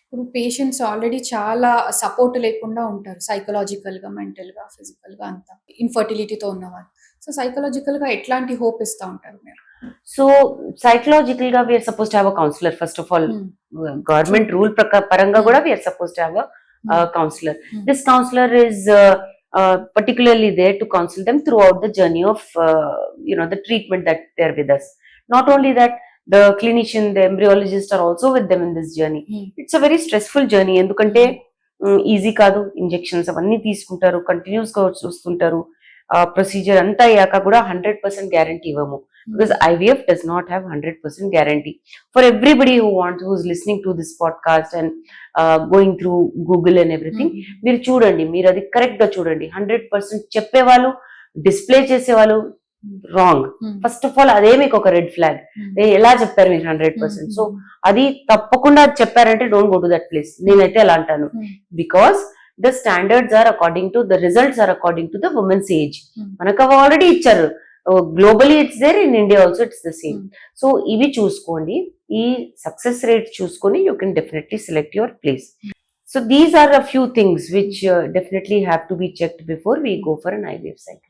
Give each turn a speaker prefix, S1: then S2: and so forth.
S1: ఇప్పుడు patients already చాలా support లేకుండా ఉంటారు. సైకలాజికల్‌గా, మెంటల్‌గా, ఫిజికల్‌గా అంతా. ఇన్‌ఫర్టిలిటీతో ఉన్నవాళ్ళు. సో, సైకలాజికల్‌గా ఎట్లాంటి హోప్ ఇస్తా ఉంటారు మీరు?
S2: So psychologically we are supposed to have a counselor first of all. Government rule paranga kuda we are supposed to have a counselor. This counselor is particularly there to counsel them throughout the journey of the treatment that they are with us. Not only that, the clinician, the embryologist are also with them in this journey. It's a very stressful journey ఎందుకంటే easy కాదు. Injections అవన్నీ తీసుకుంటారు, continuous గా చూస్తుంటారు. Procedure అంతా అయ్యాక కూడా 100% guarantee ఇవ్వము. Because IVF does not have 100% guarantee. For everybody who's listening to this podcast and going through Google and everything, మీరు చూడండి, మీరు అది కరెక్ట్ గా చూడండి. 100% చెప్పేవాళ్ళు, డిస్ప్లే చేసేవాళ్ళు రాంగ్. ఫస్ట్ ఆఫ్ ఆల్ అదే మీకు ఒక రెడ్ ఫ్లాగ్. ఎలా చెప్పారు మీరు 100%? సో అది తప్పకుండా చెప్పారంటే don't go to that place. నేనైతే ఎలా అంటాను, because the standards are according to, the results are according to the woman's age. మనకు అవి ఆల్రెడీ ఇచ్చారు. Globally it's there, in India also it's the same. So ఇవి చూసుకోండి, ఈ సక్సెస్ రేట్ చూసుకొని you can definitely select your place. So these are a few things which definitely have to be checked before we go for an IVF cycle.